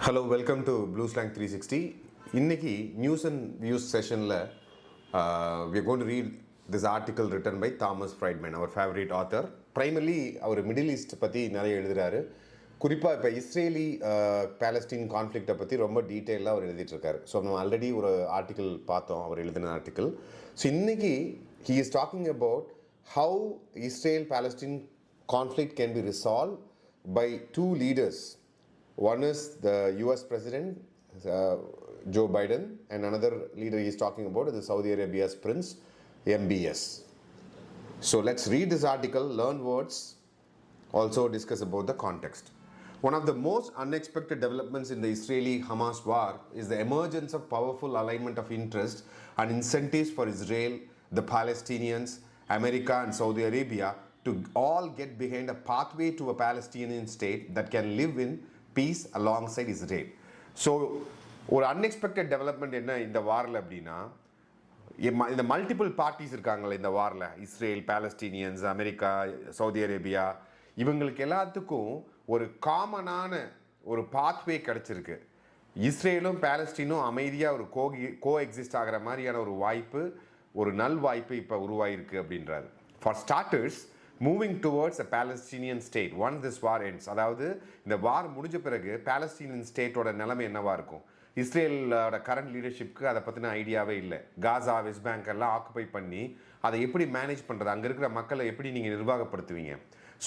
Hello, welcome to Blue Slang 360. இன்னைக்கு news and views செஷனில் we are going to read this article written by Thomas Friedman, our favorite author. Primarily அவர் Middle East பற்றி நிறைய எழுதுகிறாரு. குறிப்பாக இப்போ Israeli Palestine கான்ஃப்ளிக்டை பற்றி ரொம்ப டீட்டெயிலாக அவர் எழுதிட்டுருக்காரு. ஸோ நம்ம ஆல்ரெடி ஒரு ஆர்டிக்கல் பார்த்தோம், அவர் எழுதின ஆர்டிக்கல். ஸோ இன்னைக்கு he is talking about how Israel-Palestine conflict can be resolved by two leaders. One is the US President, Joe Biden, and another leader he is talking about is the Saudi Arabia's Prince, M.B.S. So let's read this article, learn words, also discuss about the context. One of the most unexpected developments in the Israeli-Hamas war is the emergence of powerful alignment of interest and incentives for Israel, the Palestinians, America and Saudi Arabia to all get behind a pathway to a Palestinian state that can live in peace alongside Israel. So ஒரு unexpected development என்ன இந்த வாரில் அப்படின்னா, இந்த multiple parties இருக்காங்களே இந்த வாரில், Israel, Palestinians, America, Saudi Arabia, இவங்களுக்கு எல்லாத்துக்கும் ஒரு காமனான ஒரு பாத்வே கிடச்சிருக்கு. இஸ்ரேலும் பாலஸ்டீனும் அமைதியாக ஒரு கோ எக்ஸிஸ்ட் ஆகிற மாதிரியான ஒரு வாய்ப்பு, ஒரு நல் வாய்ப்பு இப்போ உருவாயிருக்கு அப்படின்றாரு. For starters, moving towards a Palestinian state once this war ends, அதாவது இந்த வார் முடிஞ்ச பிறகு பாலஸ்டீனியன் ஸ்டேட்டோட நிலைமை என்னவாக இருக்கும்? இஸ்ரேலோட கரண்ட் லீடர்ஷிப்க்கு அதை பற்றின ஐடியாவே இல்லை. காசா, வெஸ்ட் பேங்க் எல்லாம் ஆக்குபை பண்ணி அதை எப்படி மேனேஜ் பண்ணுறது, அங்கே இருக்கிற மக்களை எப்படி நீங்கள் நிர்வாகப்படுத்துவீங்க?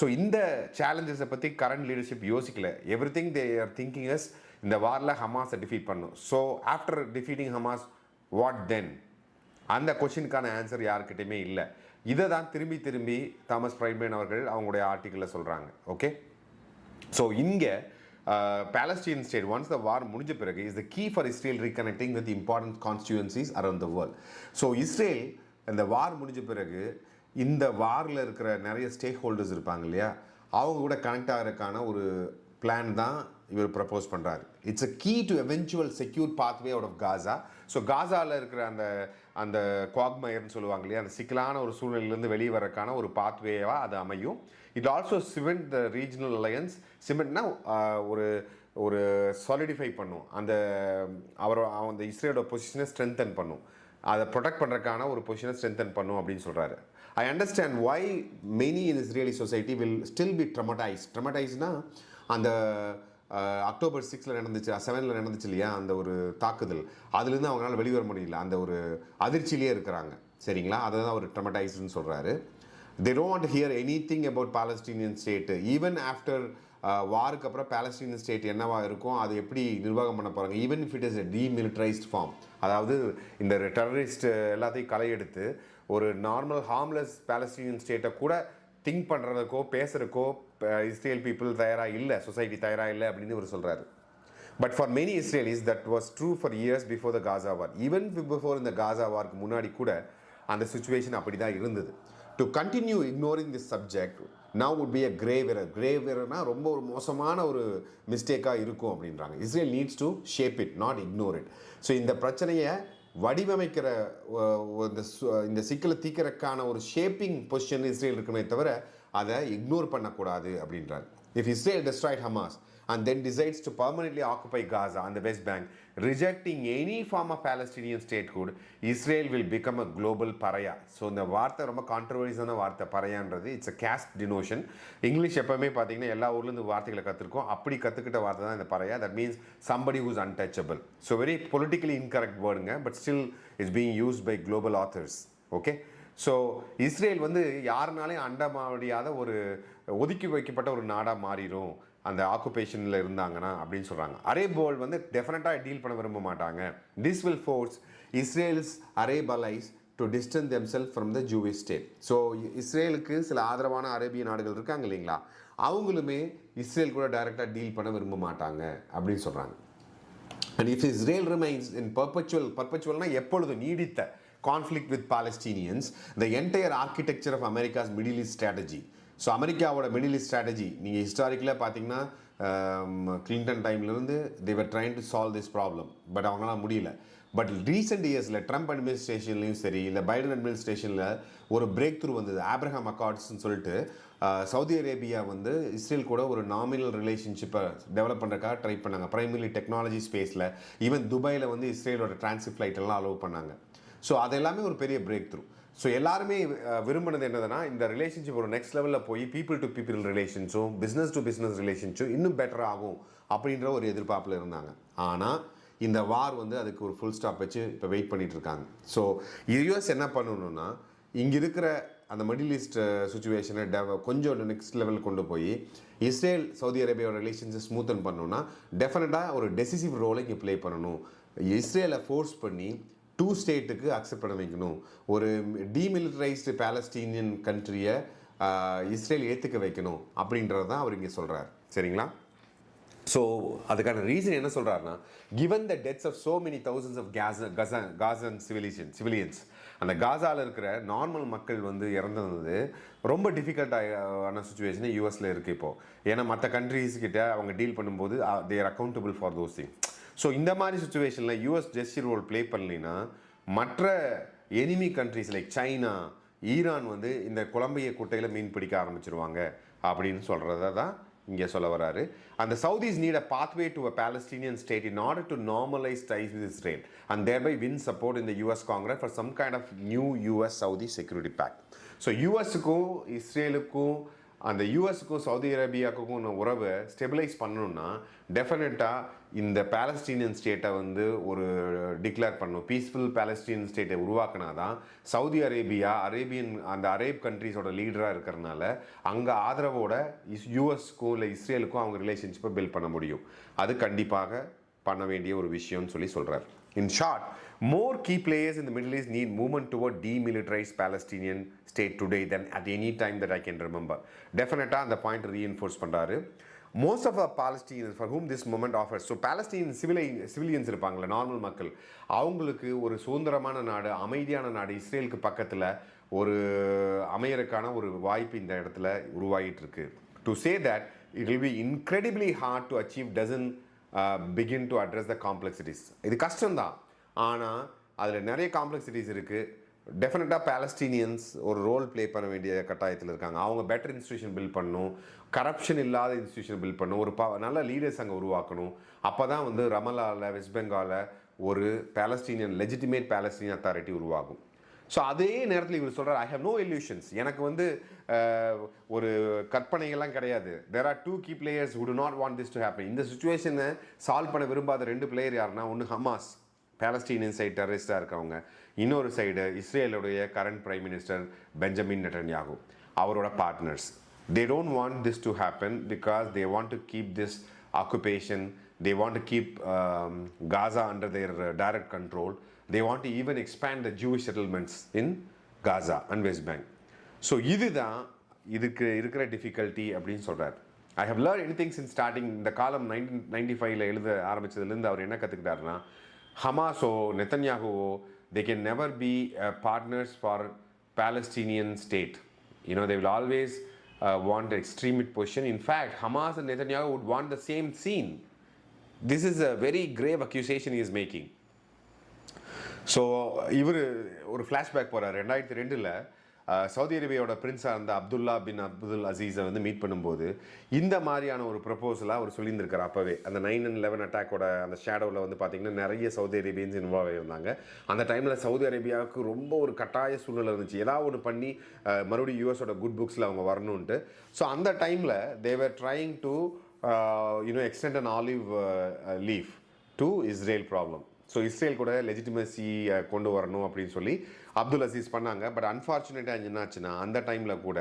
ஸோ இந்த சேலஞ்சஸை பற்றி கரண்ட் லீடர்ஷிப் யோசிக்கல. Every thing they are thinking is இந்த வாரில் ஹமாஸை டிஃபீட் பண்ணும். So after defeating Hamas, what தென்? அந்த கொஷினுக்கான ஆன்சர் யாருக்கிட்டையுமே இல்லை. இதை தான் திரும்பி திரும்பி தாமஸ் ஃப்ரைட்மேன் அவர்கள் அவங்களுடைய ஆர்டிக்கிளில் சொல்கிறாங்க. ஓகே, ஸோ இங்கே Palestine state once the war முடிஞ்ச பிறகு is the key for Israel reconnecting with important constituencies around the world. So Israel இந்த வார் முடிஞ்ச பிறகு இந்த வாரில் இருக்கிற நிறைய ஸ்டேக் ஹோல்டர்ஸ் இருப்பாங்க இல்லையா, அவங்க கூட கனெக்ட் ஆகிறதுக்கான ஒரு பிளான் தான் இவர் ப்ரப்போஸ் பண்ணுறாரு. It's a key to eventual secure pathway out of Gaza. So காசாவில் இருக்கிற அந்த குவாக்மயர்னு சொல்லுவாங்க இல்லையா, அந்த சிக்கலான ஒரு சூழ்நிலையிலேருந்து வெளியே வரக்கான ஒரு பாத்வேவாக அது அமையும். It also cement the regional alliance. சிமெண்ட்னா ஒரு சாலிடிஃபை பண்ணும், அந்த இஸ்ரேலோட பொசிஷனை ஸ்ட்ரென்தன் பண்ணும், அதை ப்ரொடெக்ட் பண்ணுறதுக்கான ஒரு பொசிஷனை ஸ்ட்ரென்தன் பண்ணும் அப்படின்னு சொல்கிறாரு. I understand why many in Israeli society will still be ட்ரமடைஸ்னா அந்த அக்டோபர் 6 நடந்துச்சு, 7 நடந்துச்சு இல்லையா, அந்த ஒரு தாக்குதல், அதுலேருந்து அவங்களால வெளிவர முடியல, அந்த ஒரு அதிர்ச்சியிலே இருக்கிறாங்க. சரிங்களா, அதை தான் ஒரு ட்ரமடைஸ்டுன்னு சொல்கிறாரு. they don't want to hear anything about Palestinian state. even after வாருக்கு அப்புறம் பாலஸ்டீனியன் ஸ்டேட் என்னவா இருக்கும், அது எப்படி நிர்வாகம் பண்ண போகிறாங்க, even if it is a demilitarized form, அதாவது இந்த டெரரிஸ்ட் எல்லாத்தையும் களையெடுத்து ஒரு நார்மல் ஹார்ம்லெஸ் பாலஸ்டீனியன் ஸ்டேட்டை கூட திங்க் பண்ணுறதுக்கோ பேசுகிறதுக்கோ இஸ்ரேல் பீப்புள் தயாராக இல்லை, சொசைட்டி தயாராக இல்லை அப்படின்னு இவர் சொல்கிறாரு. But for many Israelis that was true for years before the Gaza war. Even before இந்த காசா வார்க்கு முன்னாடி கூட அந்த சுச்சுவேஷன் அப்படி தான் இருந்தது. To continue ignoring this subject now would be a grave எரர்னா ரொம்ப ஒரு மோசமான ஒரு மிஸ்டேக்காக இருக்கும் அப்படின்றாங்க. Israel needs to shape it, not ignore it. So இந்த பிரச்சனையை வடிவமைக்கிற இந்த சிக்கலை தீக்கிறதுக்கான ஒரு ஷேப்பிங் பொசிஷன் இஸ்ரேல் இருக்குமே தவிர அதை இக்னோர் பண்ணக்கூடாது அப்படின்றார். If Israel Detroit Hamas and then decides to permanently occupy Gaza and the West Bank, rejecting any form of Palestinian statehood, Israel will become a global pariah. So இந்த வார்த்தை ரொம்ப கான்ட்ரவர்சியான வார்த்தை, பரையான்றது. It's a caste denotation. English எப்பவுமே பார்த்தீங்கன்னா எல்லா ஊர்லேருந்து வார்த்தைகளை கற்றுருக்கோம், அப்படி கற்றுக்கிட்ட வார்த்தை தான் இந்த pariah. That means somebody who's untouchable. So very politically incorrect வேர்டுங்க, but still it's being used by global authors. Okay, so Israel யாருனாலையும் அண்ட முடியாத ஒரு ஒதுக்கி வைக்கப்பட்ட ஒரு நாடாக மாறிடும் அந்த ஆக்குபேஷனில் இருந்தாங்கன்னா அப்படின்னு சொல்கிறாங்க. அரேப் வேர்ல்டு டெஃபினட்டாக டீல் பண்ண விரும்ப மாட்டாங்க. This will force Israel's Arab allies to distance themselves from the Jewish state. So இஸ்ரேலுக்கு சில ஆதரவான அரேபிய நாடுகள் இருக்காங்க இல்லைங்களா, அவங்களுமே இஸ்ரேல் கூட டைரெக்டாக டீல் பண்ண விரும்ப மாட்டாங்க அப்படின்னு சொல்கிறாங்க. And if Israel remains in பர்பச்சுவல்னா எப்பொழுது நீடித்த conflict with Palestinians, the entire architecture of America's Middle East strategy. So அமெரிக்காவோட மிடில் ஈஸ்ட் ஸ்ட்ராட்டஜி நீங்கள் ஹிஸ்டாரிக்கலாக பார்த்தீங்கன்னா கிளின்டன் டைம்லேருந்து they're trying to solve this problem. But அவங்களால முடியல. பட் ரீசெண்ட் இயர்ஸில் ட்ரம்ப் அட்மினிஸ்ட்ரேஷன்லையும் சரி, இல்லை பைடன் அட்மினிஸ்ட்ரேஷனில் ஒரு பிரேக் த்ரூ வந்தது. ஆப்ரஹாம் அக்கார்ட்ஸ்ன்னு சொல்லிட்டு சவுதி அரேபியா வந்து இஸ்ரேல் கூட ஒரு நாமினல் ரிலேஷன்ஷிப்பை டெவலப் பண்ணுறதுக்காக ட்ரை பண்ணாங்க. ப்ரைமரி டெக்னாலஜி ஸ்பேஸில், ஈவன் துபாயில் வந்து இஸ்ரேலோட டிரான்சிட் ஃப்ளைட் எல்லாம் அலோவ் பண்ணாங்க. ஸோ அதெல்லாமே ஒரு பெரிய பிரேக் த்ரூ. ஸோ எல்லாருமே விரும்பினது என்னதுன்னா, இந்த ரிலேஷன்ஷிப் ஒரு நெக்ஸ்ட் லெவலில் போய் பீப்புள் டு பீப்புள் ரிலேஷன்ஸும் பிஸ்னஸ் டு பிஸ்னஸ் ரிலேஷன்ஸும் இன்னும் பெட்டர் ஆகும் அப்படின்ற ஒரு எதிர்பார்ப்பில் இருந்தாங்க. ஆனால் இந்த வார் வந்து அதுக்கு ஒரு ஃபுல் ஸ்டாப் வச்சு இப்போ வெயிட் பண்ணிட்டு இருக்காங்க. ஸோ யூஎஸ் என்ன பண்ணணும்னா, இங்கே இருக்கிற அந்த மிடில் ஈஸ்ட் சுச்சுவேஷனை கொஞ்சம் நெக்ஸ்ட் லெவல் கொண்டு போய் இஸ்ரேல் சவுதி அரேபியாவோட ரிலேஷன்ஸை ஸ்மூத்தன் பண்ணணும்னா டெஃபினட்டாக ஒரு டெசிசிவ் ரோலை இங்கே ப்ளே பண்ணணும். இஸ்ரேலை ஃபோர்ஸ் பண்ணி 2 ஸ்டேட்டுக்கு அக்செப்ட் பண்ண வைக்கணும். ஒரு டீமிலிட்டரைஸ்டு பாலஸ்டீனியன் கண்ட்ரியை இஸ்ரேல் ஏற்றுக்க வைக்கணும் அப்படின்றது தான் அவர் இங்கே சொல்கிறார். சரிங்களா? ஸோ அதுக்கான ரீசன் என்ன சொல்கிறாருன்னா, given the deaths of so many thousands of Gazan civilians, அந்த காசாவில் இருக்கிற நார்மல் மக்கள் வந்து இறந்தது ரொம்ப டிஃபிகல்ட்டான சுச்சுவேஷன் யூஎஸில் இருக்குது இப்போது. ஏன்னா மற்ற கண்ட்ரீஸ்கிட்ட அவங்க டீல் பண்ணும்போது they are accountable for those thing. So இந்த மாதிரி சுச்சுவேஷனில் யூஎஸ் ஜெஸ்டிஸ் ரோல் ப்ளே பண்ணலைன்னா மற்ற enemy countries like China, Iran வந்து இந்த குழம்பைய குட்டையில் மீன் பிடிக்க ஆரம்பிச்சிருவாங்க அப்படின்னு சொல்கிறத தான் இங்கே சொல்ல வராரு. அந்த Saudis need a pathway to a Palestinian state in order to normalise ties with Israel and thereby win support in the US Congress for some kind of new US Saudi security pact. So யூஎஸுக்கும் இஸ்ரேலுக்கும் அந்த யூஎஸுக்கும் Saudi அரேபியாவுக்கும் உறவை stabilise பண்ணணும்னா டெஃபினட்டாக இந்த Palestinian ஸ்டேட்டை வந்து ஒரு டிக்ளேர் பண்ணணும். பீஸ்ஃபுல் பாலஸ்டீனியன் ஸ்டேட்டை உருவாக்கினா தான் சவுதி அரேபியா அந்த அரேப் கண்ட்ரீஸோட லீடராக இருக்கிறனால அங்கே ஆதரவோட யூஎஸ்க்கும் இல்லை இஸ்ரேலுக்கும் அவங்க ரிலேஷன்ஷிப்பை பில்ட் பண்ண முடியும். அது கண்டிப்பாக பண்ண வேண்டிய ஒரு விஷயம்னு சொல்கிறார். In short, more key players in the Middle East need movement toward demilitarized Palestinian state today than at any time that I can remember. Definitely, அந்த point reinforce பண்றாரு. Most of our Palestinians for whom this moment offers, so Palestinian civilians இருப்பாங்களே, normal மக்கள், அவங்களுக்கு ஒரு சுதந்திரமான நாடு, அமைதியான நாடு இஸ்ரேலுக்கு பக்கத்தில் ஒரு அமையறக்கான ஒரு வாய்ப்பு இந்த இடத்துல உருவாகிட்டு இருக்கு. To say that it will be incredibly hard to achieve doesn't begin to address the complexities. இது கஷ்டம்தான், ஆனால் அதில் நிறைய காம்ப்ளெக்சிட்டிஸ் இருக்குது. டெஃபினட்டாக பாலஸ்டீனியன்ஸ் ஒரு ரோல் ப்ளே பண்ண வேண்டிய கட்டாயத்தில் இருக்காங்க. அவங்க பெட்டர் இன்ஸ்டியூஷன் பில்ட் பண்ணணும், கரப்ஷன் இல்லாத இன்ஸ்டியூஷன் பில்ட் பண்ணணும், ஒரு நல்ல லீடர்ஸ் அங்கே உருவாக்கணும். அப்போ தான் வந்து ரமல்லாவில், வெஸ்ட் பெங்காலில் ஒரு லெஜிட்டிமேட் பாலஸ்டீனியன் அத்தாரிட்டி உருவாகும். ஸோ அதே நேரத்தில் இவர் சொல்கிறார், ஐ ஹவ் நோ இல்யூஷன்ஸ், எனக்கு வந்து ஒரு கற்பனைகள்லாம் கிடையாது. There are 2 key players who do not want this to happen. இந்த சுச்சுவேஷனை சால்வ் பண்ண விரும்பாத 2 பிளேயர் யாருன்னா, ஒன்று ஹமாஸ், பாலஸ்டீனியன் சைடு டெரரிஸ்டாக இருக்கவங்க, இன்னொரு சைடு இஸ்ரேலுடைய current prime minister Benjamin Netanyahu, அவரோட partners. They don't want this to happen because they want to keep this occupation, they want to keep Gaza under their direct control. They want to even expand the Jewish settlements in Gaza and West Bank. So இதுதான் இதுக்கு இருக்கிற difficulty அப்படின்னு சொல்கிறார். I have learn anything since starting. இந்த காலம் 1995 எழுத ஆரம்பித்ததுலேருந்து அவர் என்ன கற்றுக்கிட்டாருன்னா, ஹமாஸோ நெத்தன்யாகுவோ they can never be partners for Palestinian state. You know, they will always want an extremist position. In fact, Hamas and Netanyahu would want the same scene. This is a very grave accusation he is making. So இவர் ஒரு flashback போகிறார். 2002 Saudi அரேபியாவோட பிரின்ஸாக இருந்த அப்துல்லா பின் அப்துல் அசீஸை வந்து meet பண்ணும்போது இந்த மாதிரியான ஒரு ப்ரப்போசலாக அவர் சொல்லியிருந்திருக்கார். அப்போவே அந்த 9/11 அட்டாக்கோட அந்த ஷேடோவில் வந்து பார்த்திங்கன்னா நிறைய சவுதி அரேபியன்ஸ் இன்வால்வ் ஆகியிருந்தாங்க. அந்த டைமில் சவுதி அரேபியாவுக்கு ரொம்ப ஒரு கட்டாய சூழ்நிலை இருந்துச்சு, ஏதாவது ஒன்று பண்ணி மறுபடியும் யூஎஸோட குட் புக்ஸில் அவங்க வரணுன்ட்டு. ஸோ அந்த டைமில் they're trying to extend an olive leaf to Israel problem. So Israel கூட லெஜிட்டிமசி கொண்டு வரணும் அப்படின்னு சொல்லி அப்துல் அசீஸ் பண்ணாங்க. பட் அன்ஃபார்ச்சுனேட்டாக என்னாச்சுன்னா, அந்த டைமில் கூட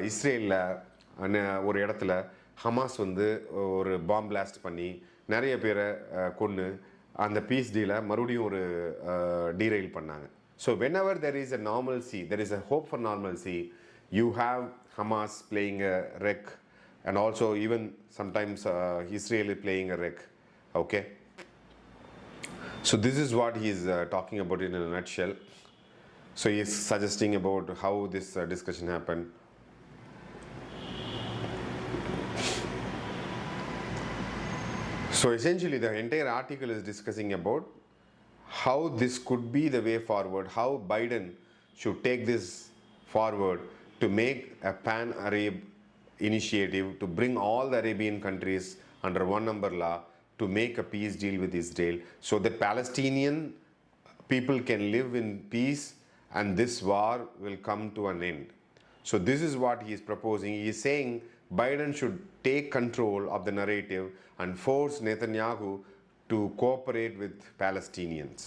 இஸ்ரேலில் ஒரு இடத்துல ஹமாஸ் வந்து ஒரு பாம் பிளாஸ்ட் பண்ணி நிறைய பேரை கொன்று அந்த பீஸ் டீலை மறுபடியும் ஒரு டீரெயில் பண்ணாங்க. So whenever there is a normalcy, there is a hope for normalcy, you have Hamas playing a wreck and also even sometimes Israel playing a wreck. Okay? So this is what he is talking about in a nutshell. So he is suggesting about how this discussion happened. So essentially the entire article is discussing about how this could be the way forward, how Biden should take this forward to make a pan-Arab initiative to bring all the Arabian countries under one umbrella to make a peace deal with Israel so that Palestinian people can live in peace and this war will come to an end. So this is what he is proposing. He is saying Biden should take control of the narrative and force Netanyahu to cooperate with Palestinians.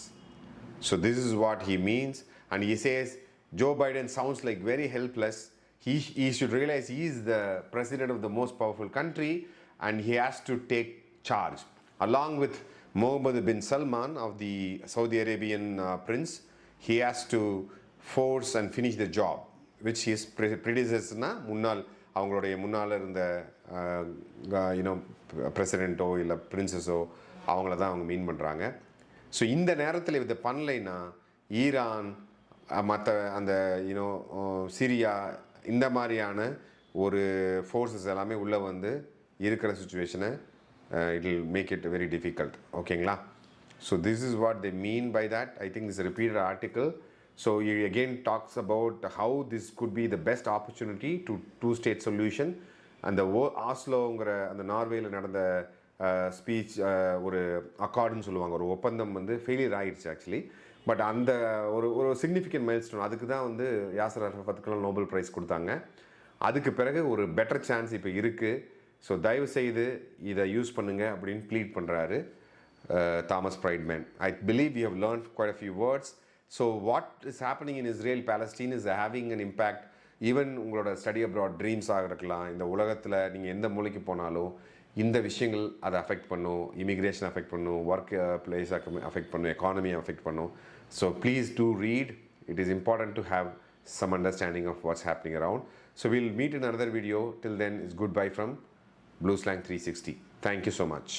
So this is what he means, and he says Joe Biden sounds like very helpless. He should realize he is the president of the most powerful country and he has to take charge. Along with Mohammed bin Salman of the Saudi Arabian prince, he has to force and finish the job, which his predecessor, அவங்களுடைய முன்னால் இருந்த you know பிரசிடெண்ட்டோ இல்லை பிரின்சஸோ அவங்கள தான் அவங்க மீன் பண்ணுறாங்க. So இந்த நேரத்தில் இதை பண்ணலைன்னா ஈரான் மற்ற அந்த யூனோ சிரியா இந்த மாதிரியான ஒரு ஃபோர்ஸஸ் எல்லாமே உள்ளே வந்து இருக்கிற சுச்சுவேஷனை it will make it very difficult. ஓகேங்களா? So this is what they mean by that. I think this repeated article. So he again talks about how this could be the best opportunity to two-state solution. And the ஆஸ்லோங்கிற அந்த நார்வேயில் நடந்த speech ஒரு அக்கார்டுன்னு சொல்லுவாங்க, ஒரு ஒப்பந்தம் வந்து failure ஆகிடுச்சு actually. But அந்த ஒரு சிக்னிஃபிகண்ட் மைல்ஸ்டோன், அதுக்கு தான் வந்து யாசர் அரஃபத்துக்கெல்லாம் நோபல் ப்ரைஸ் கொடுத்தாங்க. அதுக்கு பிறகு ஒரு பெட்டர் சான்ஸ் இப்போ இருக்குது. ஸோ தயவு செய்து இதை யூஸ் பண்ணுங்கள் அப்படின்னு ப்ளீட் பண்ணுறாரு Thomas Friedman. I believe you have learned quite a few words. So what is happening in Israel-Palestine is having an impact. Even உங்களோட ஸ்டடி அப்ராட் ட்ரீம்ஸாக இருக்கலாம், இந்த உலகத்தில் நீங்கள் எந்த மூலைக்கு போனாலும் இந்த விஷயங்கள் அதை அஃபெக்ட் பண்ணும். இமிக்ரேஷன் அஃபெக்ட் பண்ணும், ஒர்க் பிளேஸ் அஃபெக்ட் பண்ணும், எக்கானமி அஃபெக்ட் பண்ணும். So please do read. It is important to have some understanding of what's happening around. So we'll meet in another video. Till then, it's goodbye from Blue Slang 360. Thank you so much.